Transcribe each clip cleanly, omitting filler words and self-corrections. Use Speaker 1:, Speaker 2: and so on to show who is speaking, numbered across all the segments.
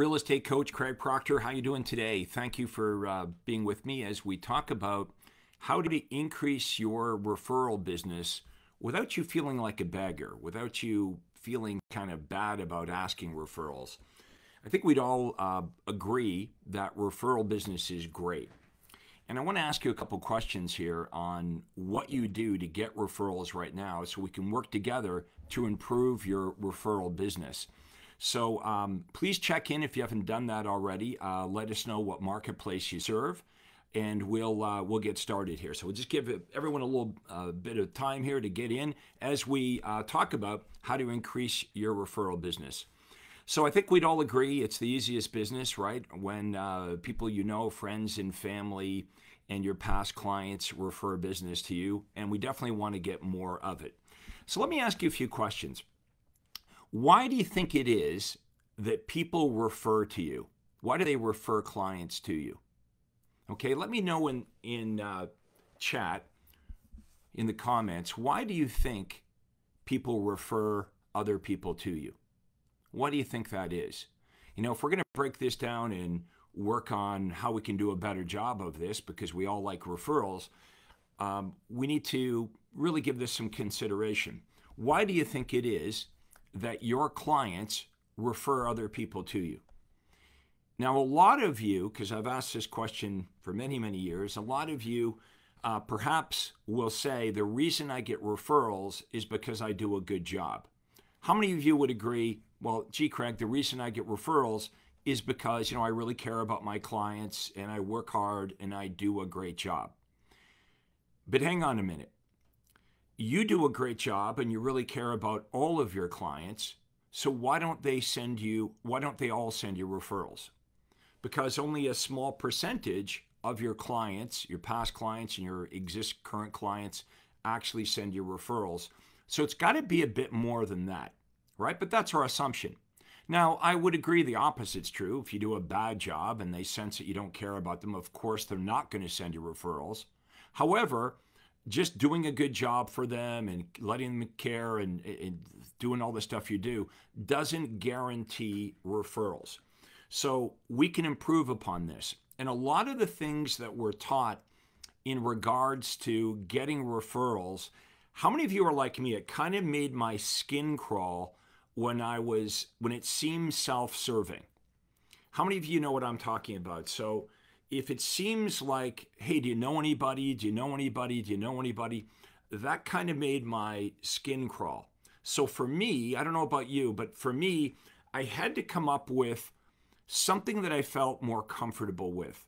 Speaker 1: real estate coach Craig Proctor. How you doing today? Thank you for being with me as we talk about how to increase your referral business without you feeling like a beggar, without you feeling kind of bad about asking referrals. I think we'd all agree that referral business is great. And I want to ask you a couple questions here on what you do to get referrals right now so we can work together to improve your referral business. So please check in if you haven't done that already. Let us know what marketplace you serve, and we'll get started here. So we'll just give everyone a little bit of time here to get in as we talk about how to increase your referral business. So I think we'd all agree it's the easiest business, right? When people you know, friends and family and your past clients refer business to you, and we definitely want to get more of it. So let me ask you a few questions. Why do you think it is that people refer to you? Why do they refer clients to you? Okay, let me know in chat, in the comments, why do you think people refer other people to you? What do you think that is? You know, if we're going to break this down and work on how we can do a better job of this, because we all like referrals, we need to really give this some consideration. Why do you think it is that your clients refer other people to you? Now, a lot of you, because I've asked this question for many, many years, a lot of you perhaps will say the reason I get referrals is because I do a good job. How many of you would agree, well, gee, Craig, the reason I get referrals is because, you know, I really care about my clients and I work hard and I do a great job. But hang on a minute. You do a great job and you really care about all of your clients. So why don't they all send you referrals? Because only a small percentage of your clients, your past clients and your current clients actually send you referrals. So it's got to be a bit more than that, right? But that's our assumption. Now, I would agree the opposite's true. If you do a bad job and they sense that you don't care about them, of course, they're not going to send you referrals. However, just doing a good job for them and letting them care and doing all the stuff you do doesn't guarantee referrals. So we can improve upon this. And a lot of the things that we're taught in regards to getting referrals, how many of you are like me? It kind of made my skin crawl when it seemed self-serving. How many of you know what I'm talking about? So if it seems like, hey, do you know anybody? Do you know anybody? Do you know anybody? That kind of made my skin crawl. So for me, I don't know about you, but for me, I had to come up with something that I felt more comfortable with.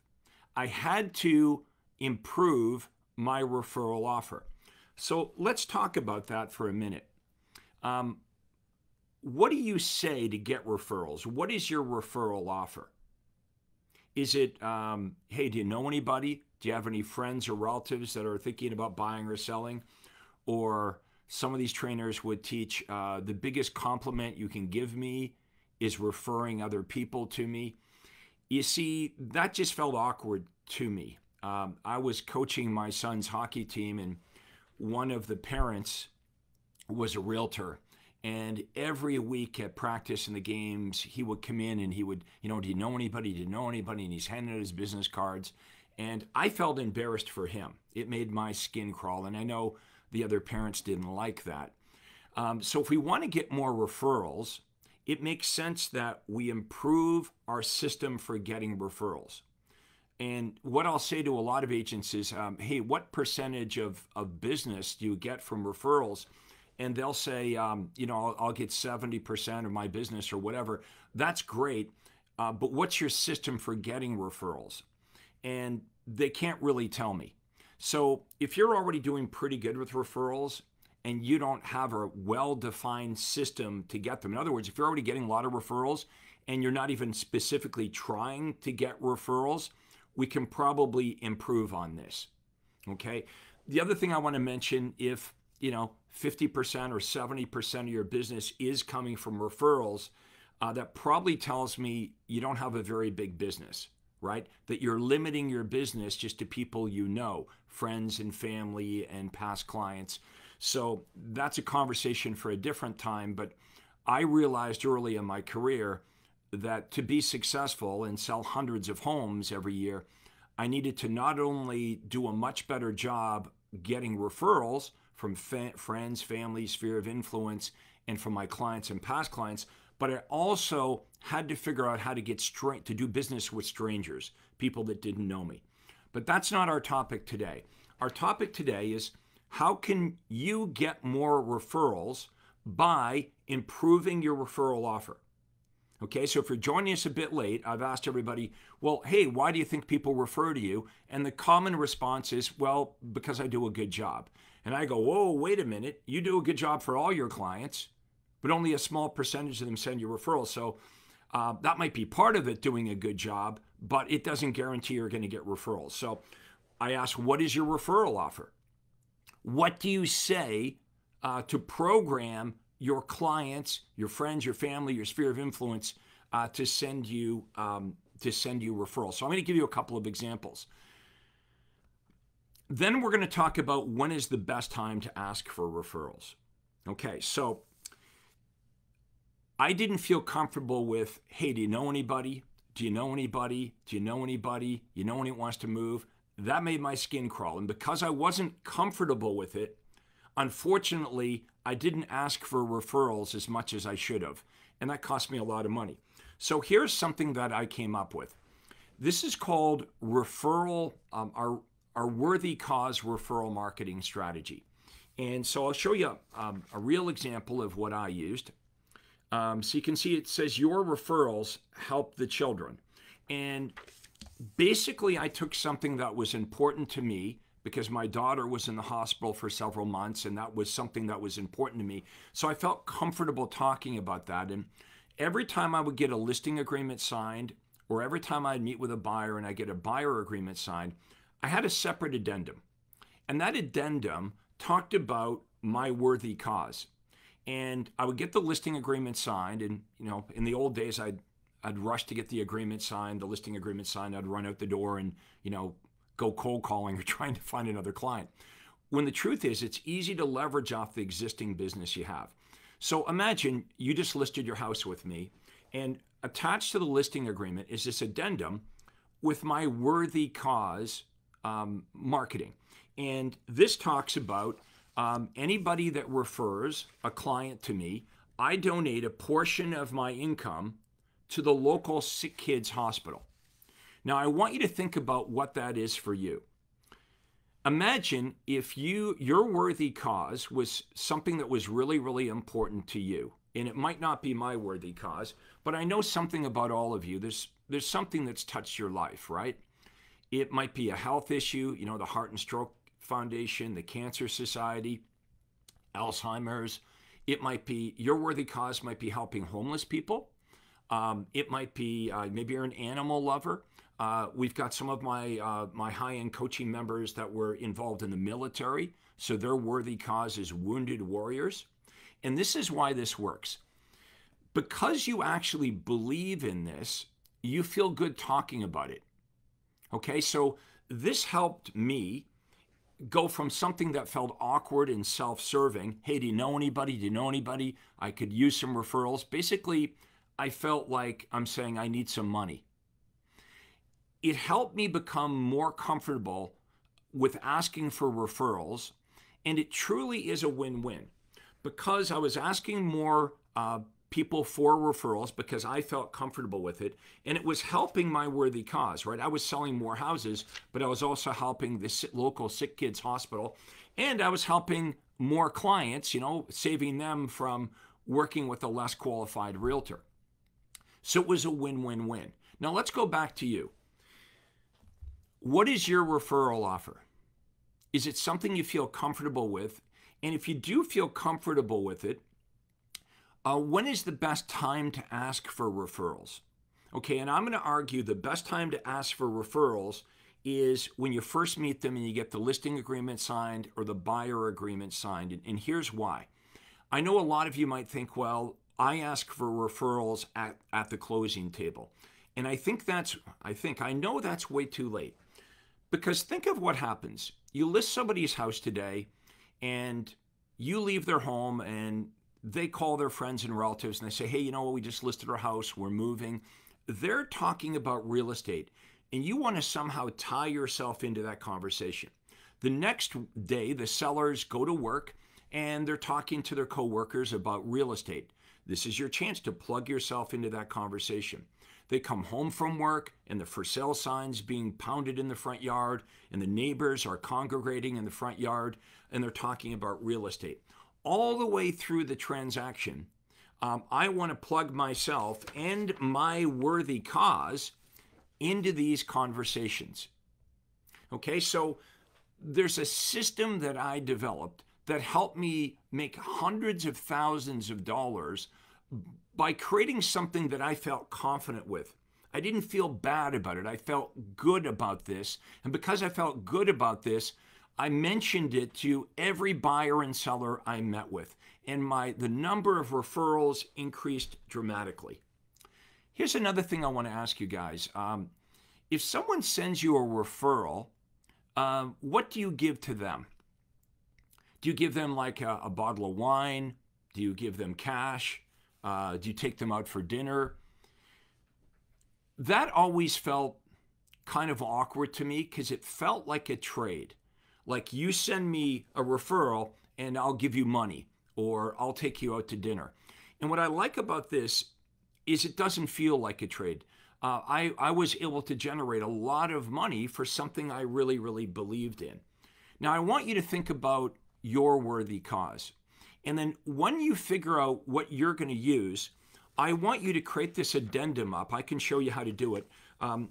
Speaker 1: I had to improve my referral offer. So let's talk about that for a minute. What do you say to get referrals? What is your referral offer? Is it, hey, do you know anybody? Do you have any friends or relatives that are thinking about buying or selling? Or some of these trainers would teach the biggest compliment you can give me is referring other people to me. You see, that just felt awkward to me. I was coaching my son's hockey team, and one of the parents was a realtor. And every week at practice in the games, he would come in and he would, you know, do you know anybody? Do you know anybody? And he's handing out his business cards. And I felt embarrassed for him. It made my skin crawl. And I know the other parents didn't like that. So if we want to get more referrals, it makes sense that we improve our system for getting referrals. And what I'll say to a lot of agents is, hey, what percentage of business do you get from referrals? And they'll say, you know, I'll get 70% of my business or whatever. That's great. But what's your system for getting referrals? And they can't really tell me. So if you're already doing pretty good with referrals and you don't have a well-defined system to get them, in other words, if you're already getting a lot of referrals and you're not even specifically trying to get referrals, we can probably improve on this. Okay. The other thing I want to mention, if you know, 50% or 70% of your business is coming from referrals, that probably tells me you don't have a very big business, right? That you're limiting your business just to people you know, friends and family and past clients. So that's a conversation for a different time. But I realized early in my career that to be successful and sell hundreds of homes every year, I needed to not only do a much better job getting referrals from friends, family, sphere of influence, and from my clients and past clients, but I also had to figure out how to get straight to do business with strangers, people that didn't know me. But that's not our topic today. Our topic today is how can you get more referrals by improving your referral offer? Okay, so if you're joining us a bit late, I've asked everybody, well, hey, why do you think people refer to you? And the common response is, well, because I do a good job. And I go, whoa, wait a minute. You do a good job for all your clients, but only a small percentage of them send you referrals. So that might be part of it, doing a good job, but it doesn't guarantee you're going to get referrals. So I ask, what is your referral offer? What do you say to program your clients, your friends, your family, your sphere of influence to send you referrals? So I'm going to give you a couple of examples. Then we're going to talk about when is the best time to ask for referrals. Okay, so I didn't feel comfortable with, hey, do you know anybody? Do you know anybody? Do you know anybody? You know anyone wants to move? That made my skin crawl. And because I wasn't comfortable with it, unfortunately, I didn't ask for referrals as much as I should have. And that cost me a lot of money. So here's something that I came up with. This is called referral, our worthy cause referral marketing strategy. And so I'll show you a real example of what I used. So you can see it says your referrals help the children. And basically I took something that was important to me because my daughter was in the hospital for several months, and that was something that was important to me. So I felt comfortable talking about that. And every time I would get a listing agreement signed, or every time I'd meet with a buyer and I get a buyer agreement signed, I had a separate addendum. And that addendum talked about my worthy cause. And I would get the listing agreement signed, and in the old days I'd rush to get the agreement signed, the listing agreement signed. I'd run out the door and go cold calling or trying to find another client. When the truth is, it's easy to leverage off the existing business you have. So imagine you just listed your house with me, and attached to the listing agreement is this addendum with my worthy cause marketing. And this talks about anybody that refers a client to me, I donate a portion of my income to the local sick kids hospital. Now, I want you to think about what that is for you. Imagine if your worthy cause was something that was really, really important to you. And it might not be my worthy cause, but I know something about all of you. There's something that's touched your life, right? It might be a health issue, the Heart and Stroke Foundation, the Cancer Society, Alzheimer's. It might be, your worthy cause might be helping homeless people. It might be, maybe you're an animal lover. We've got some of my high-end coaching members that were involved in the military, so their worthy cause is wounded warriors. And this is why this works. Because you actually believe in this, you feel good talking about it. Okay, so this helped me go from something that felt awkward and self-serving, hey, do you know anybody? Do you know anybody? I could use some referrals. Basically, I felt like I'm saying I need some money. It helped me become more comfortable with asking for referrals, and it truly is a win-win because I was asking more people for referrals because I felt comfortable with it, and it was helping my worthy cause, right? I was selling more houses, but I was also helping the local sick kids hospital, and I was helping more clients, saving them from working with a less qualified realtor. So it was a win-win-win. Now let's go back to you. What is your referral offer? Is it something you feel comfortable with? And if you do feel comfortable with it, when is the best time to ask for referrals? Okay, and I'm going to argue the best time to ask for referrals is when you first meet them and you get the listing agreement signed or the buyer agreement signed. And here's why. I know a lot of you might think, well, I ask for referrals at the closing table. And I know that's way too late. Because think of what happens. You list somebody's house today and you leave their home and they call their friends and relatives and they say, hey, you know what, we just listed our house, we're moving. They're talking about real estate, and you want to somehow tie yourself into that conversation. The next day, the sellers go to work and they're talking to their coworkers about real estate. This is your chance to plug yourself into that conversation. They come home from work and the for sale signs being pounded in the front yard, and the neighbors are congregating in the front yard, and they're talking about real estate. All the way through the transaction, I want to plug myself and my worthy cause into these conversations. Okay, so there's a system that I developed that helped me make hundreds of thousands of dollars by creating something that I felt confident with. I didn't feel bad about it. I felt good about this. And because I felt good about this, I mentioned it to every buyer and seller I met with. And the number of referrals increased dramatically. Here's another thing I want to ask you guys. If someone sends you a referral, what do you give to them? Do you give them like a bottle of wine? Do you give them cash? Do you take them out for dinner? That always felt kind of awkward to me because it felt like a trade. Like, you send me a referral and I'll give you money, or I'll take you out to dinner. And what I like about this is it doesn't feel like a trade. I was able to generate a lot of money for something I really, really believed in. Now, I want you to think about your worthy cause. And then when you figure out what you're going to use, I want you to create this addendum up. I can show you how to do it.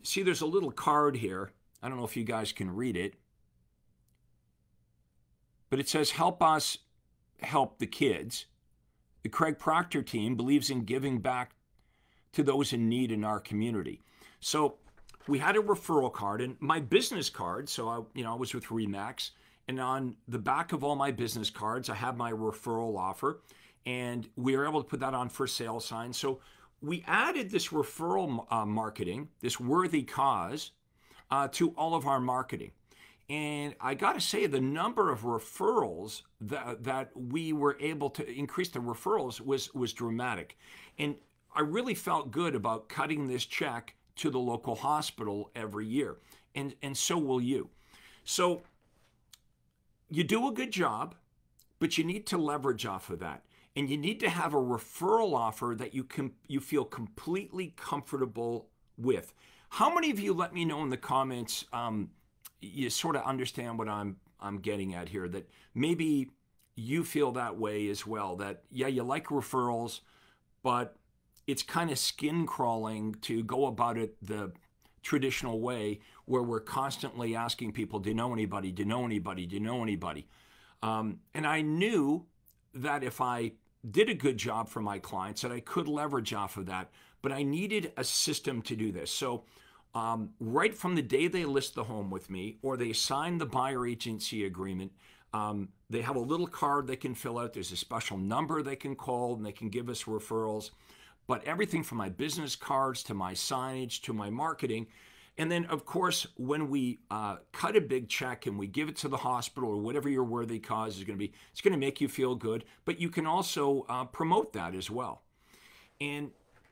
Speaker 1: See, there's a little card here. I don't know if you guys can read it, but it says, help us help the kids. The Craig Proctor team believes in giving back to those in need in our community. So we had a referral card and my business card. So I was with Remax, and on the back of all my business cards, I have my referral offer, and we were able to put that on for sale sign. So we added this referral marketing, this worthy cause, to all of our marketing. And I got to say, the number of referrals that we were able to increase the referrals was dramatic. And I really felt good about cutting this check to the local hospital every year. And so will you. So you do a good job, but you need to leverage off of that. And you need to have a referral offer that you feel completely comfortable with. How many of you, let me know in the comments, you sort of understand what I'm getting at here, that maybe you feel that way as well, that, yeah, you like referrals, but it's kind of skin crawling to go about it the traditional way, where we're constantly asking people, do you know anybody? Do you know anybody? Do you know anybody? And I knew that if I did a good job for my clients, that I could leverage off of that, but I needed a system to do this. So right from the day they list the home with me, or they sign the buyer agency agreement, they have a little card they can fill out. There's a special number they can call, and they can give us referrals. But everything from my business cards to my signage to my marketing. And then, of course, when we cut a big check and we give it to the hospital or whatever your worthy cause is going to be, it's going to make you feel good, but you can also promote that as well. And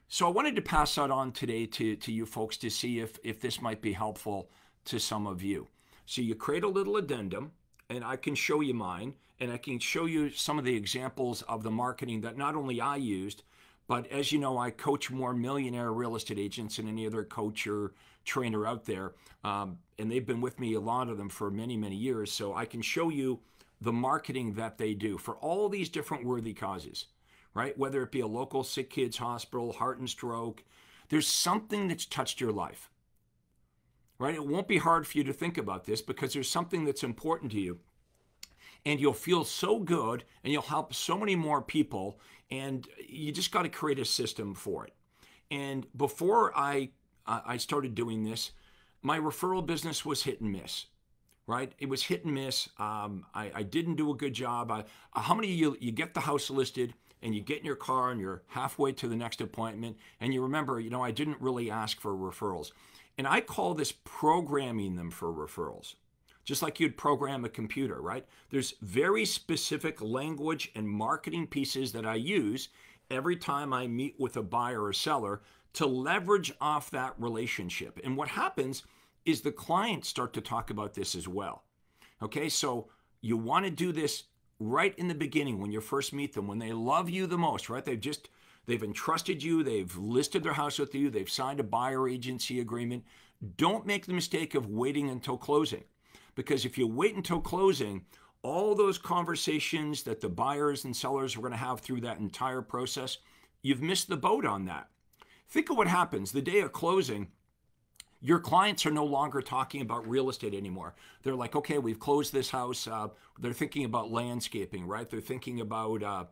Speaker 1: so I wanted to pass that on today to you folks to see if this might be helpful to some of you. So you create a little addendum, and I can show you mine, and I can show you some of the examples of the marketing that not only I used, but as you know, I coach more millionaire real estate agents than any other coach or trainer out there. And they've been with me, a lot of them, for many, many years. So I can show you the marketing that they do for all these different worthy causes, right? Whether it be a local sick kids hospital, heart and stroke, there's something that's touched your life, right? It won't be hard for you to think about this because there's something that's important to you. And you'll feel so good, and you'll help so many more people, and you just got to create a system for it. And before I started doing this, my referral business was hit and miss, right? It was hit and miss. I didn't do a good job. How many of you get the house listed, and you get in your car, and you're halfway to the next appointment, and you remember, I didn't really ask for referrals. And I call this programming them for referrals. just like you'd program a computer, right? There's very specific language and marketing pieces that I use every time I meet with a buyer or seller to leverage off that relationship. And what happens is the clients start to talk about this as well. Okay, so you want to do this right in the beginning when you first meet them, when they love you the most, right? They've entrusted you, they've listed their house with you, they've signed a buyer agency agreement. Don't make the mistake of waiting until closing, because if you wait until closing, all those conversations that the buyers and sellers are going to have through that entire process, you've missed the boat on that. Think of what happens the day of closing. Your clients are no longer talking about real estate anymore. They're like, okay, we've closed this house. They're thinking about landscaping, right? They're thinking about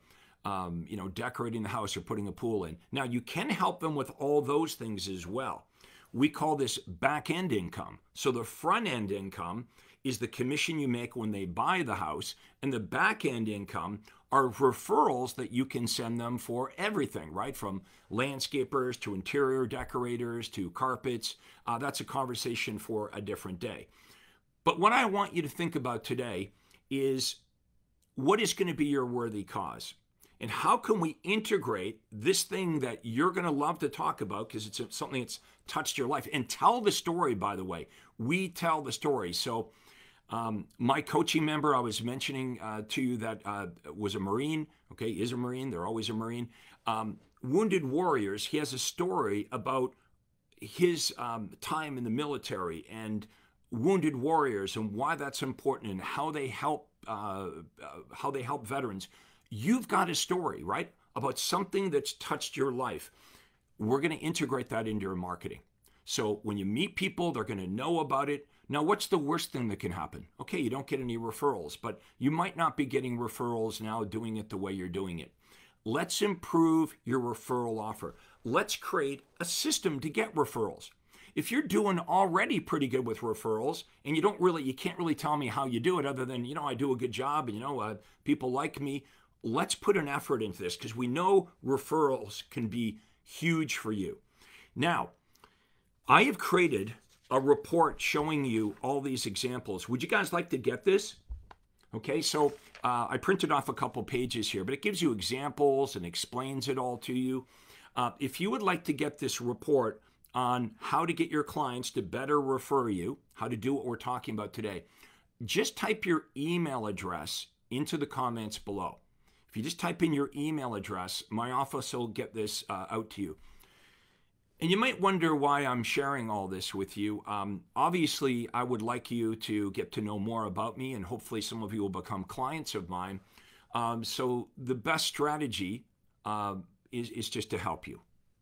Speaker 1: decorating the house or putting a pool in. Now, you can help them with all those things as well. We call this back-end income. So the front-end income is the commission you make when they buy the house, and the back-end income are referrals that you can send them for everything, right? From landscapers to interior decorators to carpets. That's a conversation for a different day. But what I want you to think about today is what is going to be your worthy cause? And how can we integrate this thing that you're going to love to talk about because it's something that's touched your life? And tell the story, by the way. We tell the story. So my coaching member, I was mentioning to you that was a Marine, okay, is a Marine. They're always a Marine. Wounded Warriors, he has a story about his time in the military and wounded warriors and why that's important and how they help veterans. You've got a story, right, about something that's touched your life. We're going to integrate that into your marketing. So when you meet people, they're going to know about it. Now, what's the worst thing that can happen? Okay, you don't get any referrals, but you might not be getting referrals now doing it the way you're doing it. Let's improve your referral offer. Let's create a system to get referrals. If you're doing already pretty good with referrals and you can't really tell me how you do it other than, I do a good job and, people like me. Let's put an effort into this because we know referrals can be huge for you. Now, I have created a report showing you all these examples. Would you guys like to get this? Okay, so I printed off a couple pages here, but it gives you examples and explains it all to you. If you would like to get this report on how to get your clients to better refer you, how to do what we're talking about today, just type your email address into the comments below. If you just type in your email address, my office will get this out to you. And you might wonder why I'm sharing all this with you. Obviously, I would like you to get to know more about me, and hopefully some of you will become clients of mine. So the best strategy is just to help you,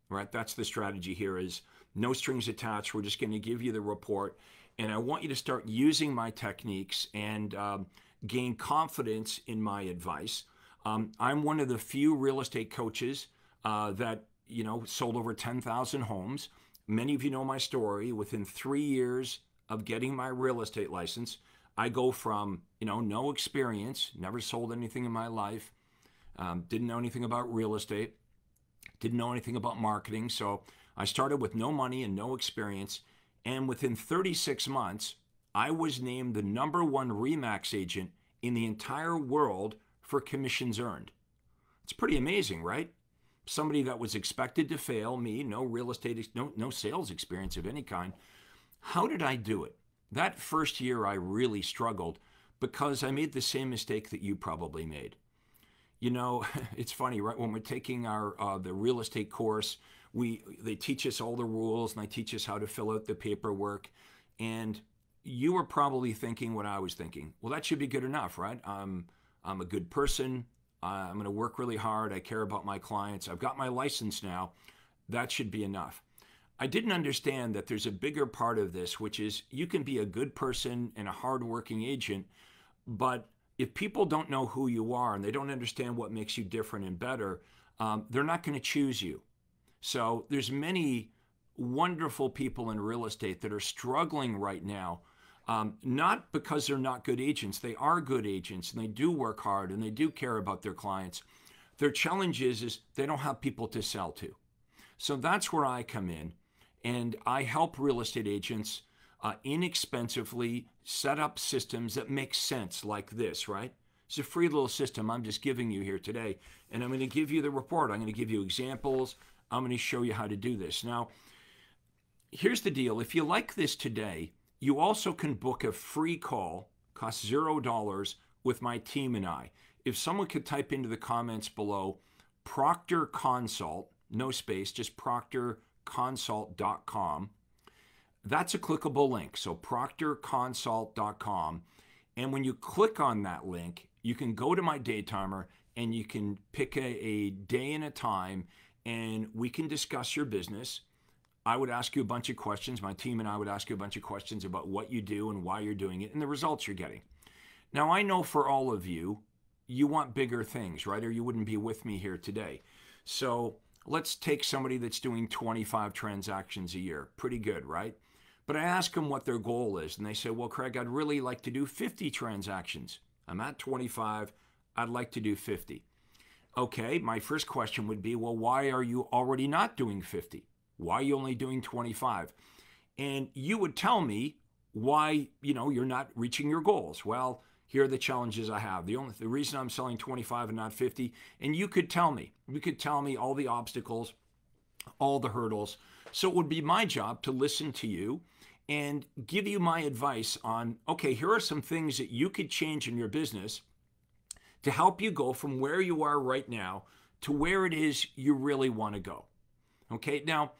Speaker 1: right? That's the strategy here is no strings attached. We're just going to give you the report. And I want you to start using my techniques and gain confidence in my advice. I'm one of the few real estate coaches that sold over 10,000 homes. Many of you know my story. Within 3 years of getting my real estate license, I go from, no experience, never sold anything in my life, didn't know anything about real estate, didn't know anything about marketing. So I started with no money and no experience. And within 36 months, I was named the #1 RE/MAX agent in the entire world for commissions earned. It's pretty amazing, right? Somebody that was expected to fail, me, no real estate, no sales experience of any kind. How did I do it? That first year I really struggled because I made the same mistake that you probably made. It's funny, right? When we're taking the real estate course, they teach us all the rules and they teach us how to fill out the paperwork. And you were probably thinking what I was thinking. Well, that should be good enough, right? I'm a good person. I'm going to work really hard. I care about my clients. I've got my license now. That should be enough. I didn't understand that there's a bigger part of this, which is you can be a good person and a hardworking agent, but if people don't know who you are and they don't understand what makes you different and better, they're not going to choose you. So there's many wonderful people in real estate that are struggling right now. Not because they're not good agents. They are good agents and they do work hard and they do care about their clients. Their challenge is they don't have people to sell to. So that's where I come in and I help real estate agents inexpensively set up systems that make sense like this, right? It's a free little system I'm just giving you here today. And I'm going to give you the report. I'm going to give you examples. I'm going to show you how to do this. Now, here's the deal. If you like this today, you also can book a free call, costs $0, with my team and I. If someone could type into the comments below, Proctor Consult, no space, just proctorconsult.com. That's a clickable link. So proctorconsult.com. And when you click on that link, you can go to my day timer and you can pick a day and a time, and we can discuss your business. I would ask you a bunch of questions. My team and I would ask you a bunch of questions about what you do and why you're doing it and the results you're getting. Now, I know for all of you, you want bigger things, right? Or you wouldn't be with me here today. So let's take somebody that's doing 25 transactions a year. Pretty good, right? But I ask them what their goal is, and they say, well, Craig, I'd really like to do 50 transactions. I'm at 25. I'd like to do 50. Okay, my first question would be, well, why are you already not doing 50? Why are you only doing 25? And you would tell me why, you're not reaching your goals. Well, here are the challenges I have. The reason I'm selling 25 and not 50, and you could tell me all the obstacles, all the hurdles. So it would be my job to listen to you and give you my advice on, okay, here are some things that you could change in your business to help you go from where you are right now to where it is you really want to go. Okay, now,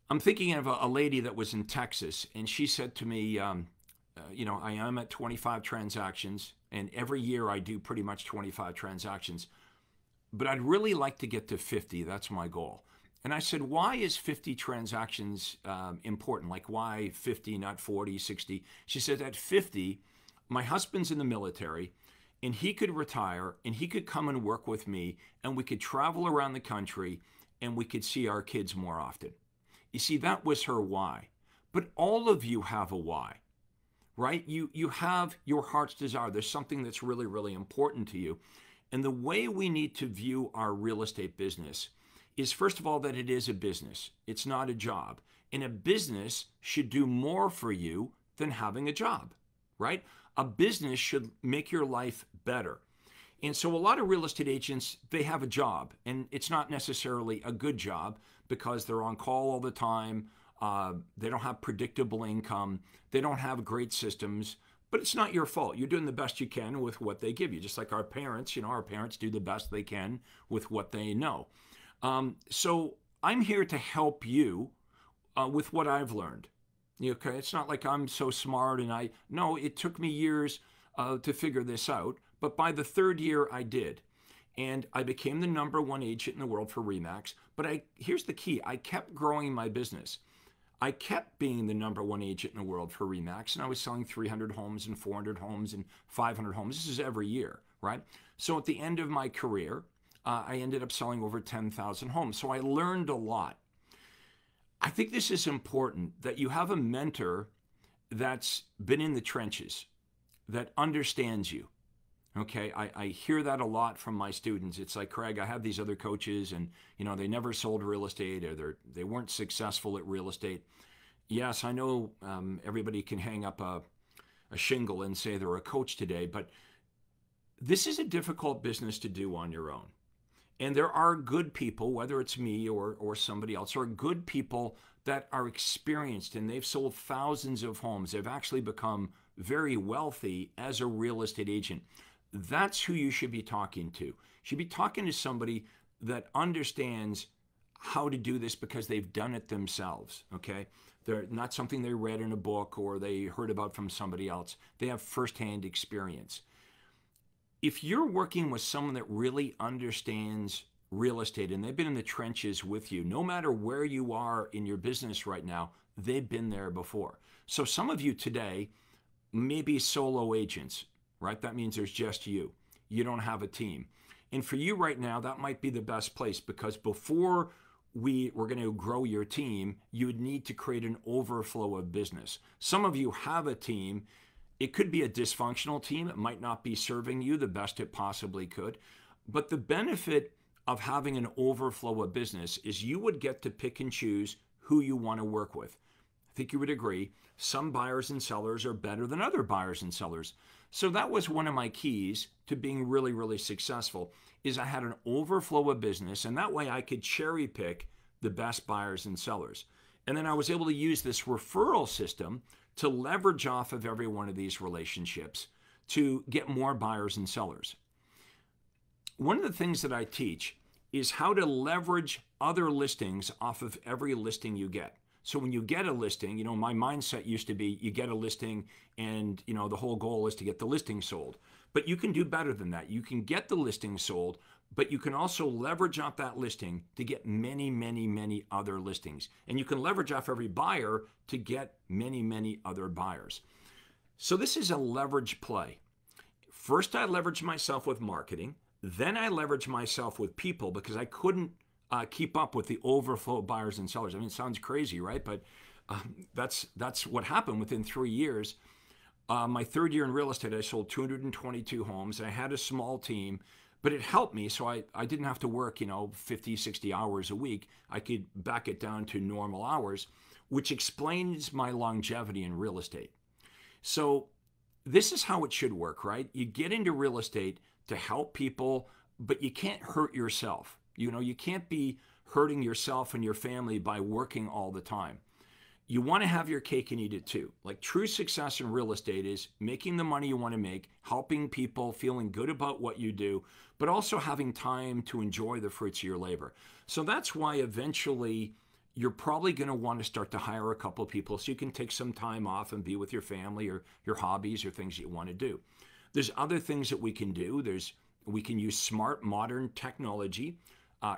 Speaker 1: I'm thinking of a lady that was in Texas, and she said to me, I am at 25 transactions, and every year I do pretty much 25 transactions, but I'd really like to get to 50. That's my goal. And I said, why is 50 transactions important? Like, why 50, not 40, 60? She said, at 50, my husband's in the military, and he could retire, and he could come and work with me, and we could travel around the country, and we could see our kids more often. You see, that was her why. But all of you have a why, right? You have your heart's desire. There's something that's really, really important to you. And the way we need to view our real estate business is, first of all, that it is a business. It's not a job. And a business should do more for you than having a job, right? A business should make your life better. And so a lot of real estate agents, they have a job, and it's not necessarily a good job because they're on call all the time. They don't have predictable income. They don't have great systems, but it's not your fault. You're doing the best you can with what they give you. Just like our parents, our parents do the best they can with what they know. So I'm here to help you with what I've learned. Okay, it's not like I'm so smart and no, it took me years to figure this out. But by the third year, I did. And I became the #1 agent in the world for RE/MAX. But here's the key. I kept growing my business. I kept being the #1 agent in the world for RE/MAX, and I was selling 300 homes and 400 homes and 500 homes. This is every year, right? So at the end of my career, I ended up selling over 10,000 homes. So I learned a lot. I think this is important, that you have a mentor that's been in the trenches, that understands you. Okay, I hear that a lot from my students. It's like, Craig, I have these other coaches and, they never sold real estate, or they weren't successful at real estate. Yes, I know everybody can hang up a shingle and say they're a coach today, but this is a difficult business to do on your own. And there are good people, whether it's me or somebody else, or good people that are experienced and they've sold thousands of homes. They've actually become very wealthy as a real estate agent. That's who you should be talking to. You should be talking to somebody that understands how to do this because they've done it themselves, okay? They're not something they read in a book or they heard about from somebody else. They have firsthand experience. If you're working with someone that really understands real estate and they've been in the trenches with you, no matter where you are in your business right now, they've been there before. So some of you today may be solo agents, right? That means there's just you. You don't have a team. And for you right now, that might be the best place, because before we're going to grow your team, you would need to create an overflow of business. Some of you have a team. It could be a dysfunctional team. It might not be serving you the best it possibly could. But the benefit of having an overflow of business is you would get to pick and choose who you want to work with. think you would agree, some buyers and sellers are better than other buyers and sellers. So that was one of my keys to being really, really successful, is I had an overflow of business, and that way I could cherry pick the best buyers and sellers. And then I was able to use this referral system to leverage off of every one of these relationships to get more buyers and sellers. One of the things that I teach is how to leverage other listings off of every listing you get. So when you get a listing, my mindset used to be you get a listing and, the whole goal is to get the listing sold. But you can do better than that. You can get the listing sold, but you can also leverage off that listing to get many, many, many other listings. And you can leverage off every buyer to get many, many other buyers. So this is a leverage play. First, I leveraged myself with marketing. Then I leveraged myself with people because I couldn't keep up with the overflow of buyers and sellers. I mean, it sounds crazy, right? But that's what happened within 3 years. My third year in real estate, I sold 222 homes, and I had a small team, but it helped me. So I didn't have to work, 50, 60 hours a week. I could back it down to normal hours, which explains my longevity in real estate. So this is how it should work, right? You get into real estate to help people, but you can't hurt yourself. You can't be hurting yourself and your family by working all the time. You want to have your cake and eat it too. Like true success in real estate is making the money you want to make, helping people, feeling good about what you do, but also having time to enjoy the fruits of your labor. So that's why eventually you're probably going to want to start to hire a couple of people so you can take some time off and be with your family or your hobbies or things you want to do. There's other things that we can do. We can use smart, modern technology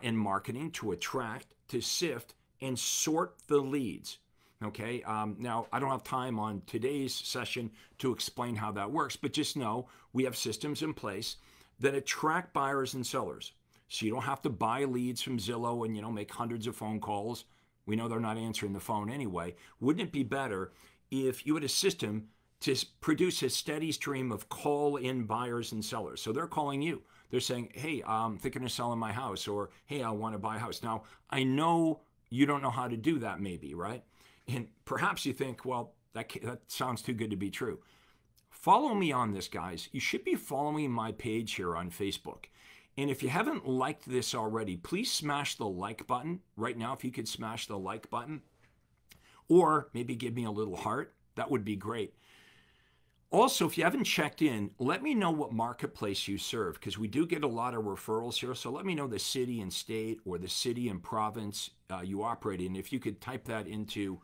Speaker 1: and marketing to attract, to sift, and sort the leads. Okay, now I don't have time on today's session to explain how that works, but just know we have systems in place that attract buyers and sellers. So you don't have to buy leads from Zillow and make hundreds of phone calls. We know they're not answering the phone anyway. Wouldn't it be better if you had a system to produce a steady stream of call-in buyers and sellers? So they're calling you. They're saying, hey, I'm thinking of selling my house, or hey, I want to buy a house. Now, I know you don't know how to do that maybe, right? And perhaps you think, well, that sounds too good to be true. Follow me on this, guys. You should be following my page here on Facebook. And if you haven't liked this already, please smash the like button. Right now, if you could smash the like button, or maybe give me a little heart, that would be great. Also, if you haven't checked in, let me know what marketplace you serve, because we do get a lot of referrals here. So let me know the city and state or the city and province you operate in. If you could type that into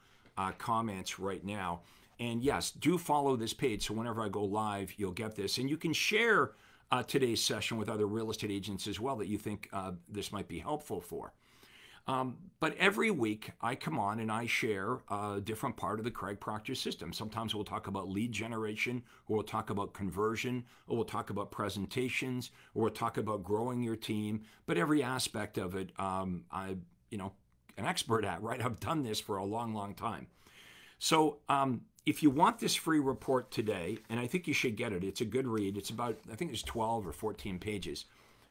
Speaker 1: comments right now. And yes, do follow this page so whenever I go live, you'll get this. And you can share today's session with other real estate agents as well that you think this might be helpful for. But every week I come on and I share a different part of the Craig Proctor system. Sometimes we'll talk about lead generation, or we'll talk about conversion, or we'll talk about presentations, or we'll talk about growing your team. But every aspect of it, I'm an expert at, right? I've done this for a long, long time. So if you want this free report today, and I think you should get it, it's a good read. It's about, I think it's 12 or 14 pages.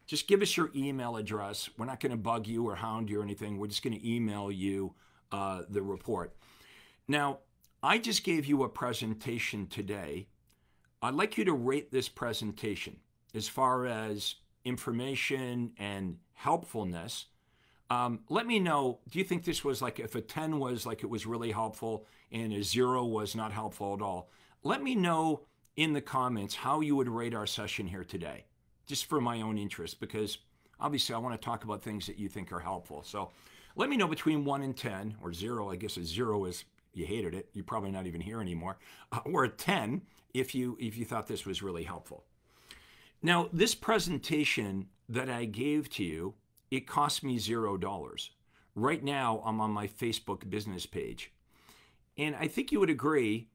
Speaker 1: Just give us your email address. We're not going to bug you or hound you or anything. We're just going to email you the report. Now, I just gave you a presentation today. I'd like you to rate this presentation as far as information and helpfulness. Let me know, do you think this was like, if a 10 was like it was really helpful and a 0 was not helpful at all? Let me know in the comments how you would rate our session here today, just for my own interest, because obviously I want to talk about things that you think are helpful. So let me know between 1 and 10, or 0, I guess a 0 is you hated it, you're probably not even here anymore, or a 10 if you thought this was really helpful. Now, this presentation that I gave to you, it cost me $0. Right now, I'm on my Facebook business page. And I think you would agree,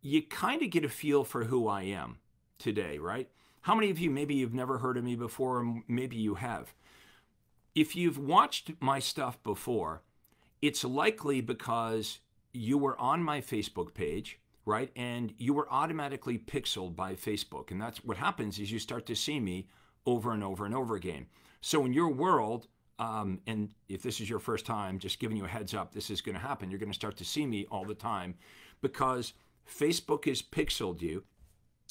Speaker 1: you kind of get a feel for who I am today, right? How many of you, maybe you've never heard of me before, or maybe you have. If you've watched my stuff before, it's likely because you were on my Facebook page, right? And you were automatically pixeled by Facebook. And that's what happens is you start to see me over and over and over again. So in your world, and if this is your first time, just giving you a heads up, this is going to happen. You're going to start to see me all the time because Facebook has pixeled you.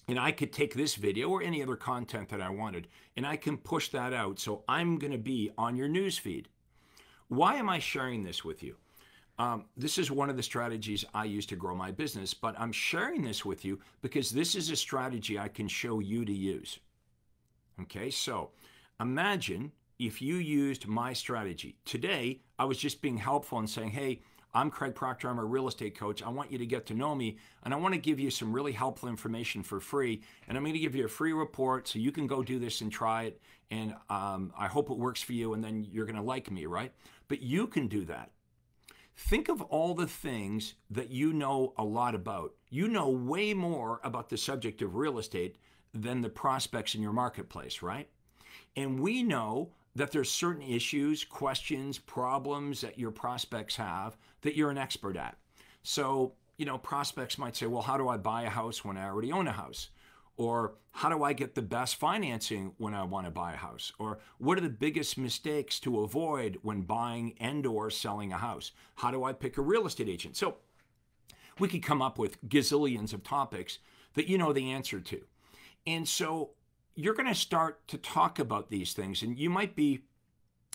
Speaker 1: And I could take this video or any other content that I wanted, and I can push that out. So I'm going to be on your news feed. Why am I sharing this with you? This is one of the strategies I use to grow my business, but I'm sharing this with you because this is a strategy I can show you to use. Okay, so imagine if you used my strategy. Today, I was just being helpful and saying, hey, I'm Craig Proctor, I'm a real estate coach. I want you to get to know me, and I want to give you some really helpful information for free, and I'm going to give you a free report so you can go do this and try it, and I hope it works for you, and then you're going to like me, right? But you can do that. Think of all the things that you know a lot about. You know way more about the subject of real estate than the prospects in your marketplace, right? And we know that there's certain issues, questions, problems that your prospects have that you're an expert at. So, prospects might say, well, how do I buy a house when I already own a house? Or how do I get the best financing when I want to buy a house? Or what are the biggest mistakes to avoid when buying and or selling a house? How do I pick a real estate agent? So we could come up with gazillions of topics that you know the answer to. And so you're going to start to talk about these things, and you might be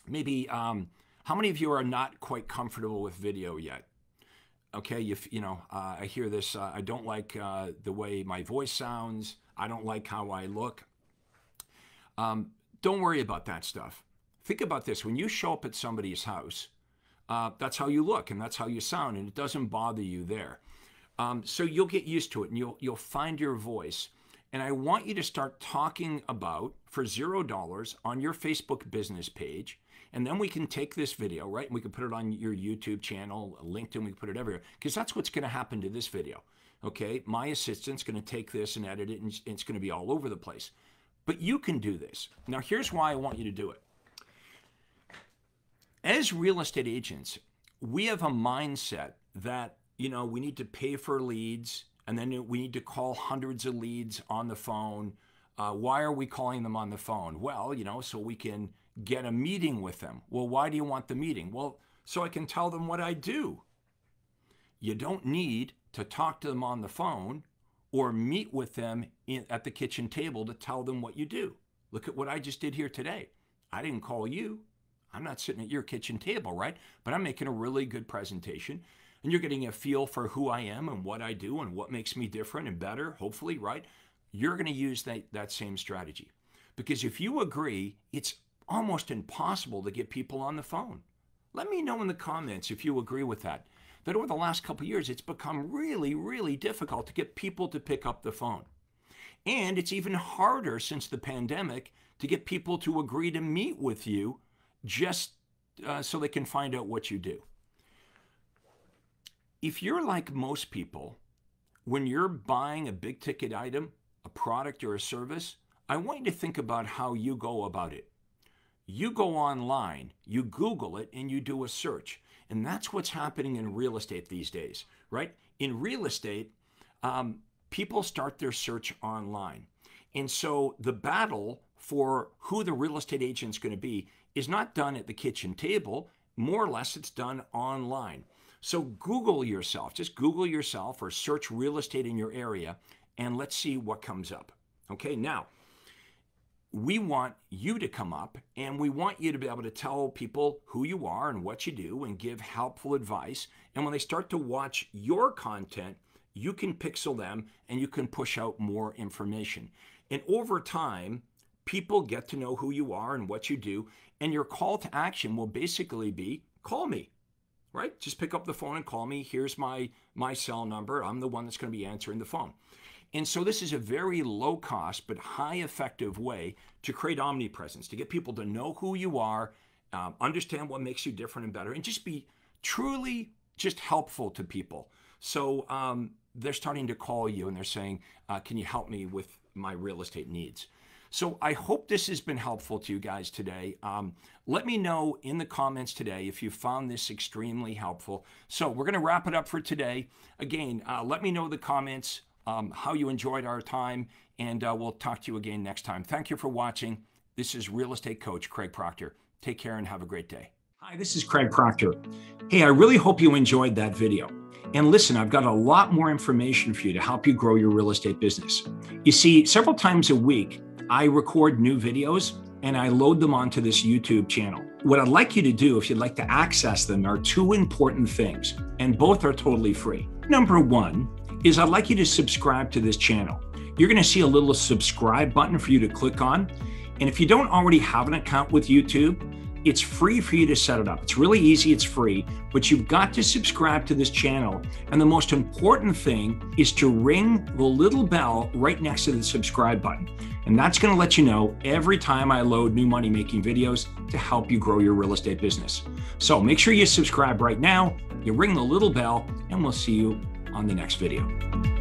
Speaker 1: maybe, how many of you are not quite comfortable with video yet? Okay, I hear this, I don't like the way my voice sounds, I don't like how I look. Don't worry about that stuff. Think about this, when you show up at somebody's house, that's how you look and that's how you sound, and it doesn't bother you there. So you'll get used to it, and you'll find your voice. And I want you to start talking about, for $0 on your Facebook business page, and then we can take this video, right? And we can put it on your YouTube channel, LinkedIn, we can put it everywhere, because that's what's going to happen to this video, okay? My assistant's going to take this and edit it, and it's going to be all over the place. But you can do this. Now, here's why I want you to do it. As real estate agents, we have a mindset that, we need to pay for leads, and then we need to call hundreds of leads on the phone. Why are we calling them on the phone? Well, so we can get a meeting with them. Well, why do you want the meeting? Well, so I can tell them what I do. You don't need to talk to them on the phone or meet with them at the kitchen table to tell them what you do. Look at what I just did here today. I didn't call you. I'm not sitting at your kitchen table, right? But I'm making a really good presentation, and you're getting a feel for who I am and what I do and what makes me different and better, hopefully, right? You're going to use that same strategy. Because if you agree, it's almost impossible to get people on the phone. Let me know in the comments if you agree with that over the last couple of years, it's become really, really difficult to get people to pick up the phone. And it's even harder since the pandemic to get people to agree to meet with you just so they can find out what you do. If you're like most people, when you're buying a big ticket item, a product or a service, I want you to think about how you go about it. You go online, you Google it, and you do a search. And that's what's happening in real estate these days, right? In real estate, people start their search online. And so the battle for who the real estate agent's going to be is not done at the kitchen table. More or less, it's done online. So Google yourself, just Google yourself or search real estate in your area, and let's see what comes up. Okay, now, we want you to come up, and we want you to be able to tell people who you are and what you do and give helpful advice. And when they start to watch your content, you can pixel them and you can push out more information. And over time, people get to know who you are and what you do, and your call to action will basically be, call me. Right? Just pick up the phone and call me. Here's my cell number. I'm the one that's going to be answering the phone. And so this is a very low cost but high effective way to create omnipresence, to get people to know who you are, understand what makes you different and better, and just be truly just helpful to people. So they're starting to call you and they're saying, can you help me with my real estate needs? So I hope this has been helpful to you guys today. Let me know in the comments today if you found this extremely helpful. So we're going to wrap it up for today. Again, let me know in the comments how you enjoyed our time, and we'll talk to you again next time. Thank you for watching. This is Real Estate Coach Craig Proctor. Take care and have a great day. Hi, this is Craig Proctor. Hey, I really hope you enjoyed that video. And listen, I've got a lot more information for you to help you grow your real estate business. You see, several times a week, I record new videos and I load them onto this YouTube channel. What I'd like you to do, if you'd like to access them, are two important things, and both are totally free. Number one is I'd like you to subscribe to this channel. You're going to see a little subscribe button for you to click on. And if you don't already have an account with YouTube, it's free for you to set it up. It's really easy, it's free, but you've got to subscribe to this channel. And the most important thing is to ring the little bell right next to the subscribe button. And that's going to let you know every time I load new money-making videos to help you grow your real estate business. So make sure you subscribe right now, you ring the little bell, and we'll see you on the next video.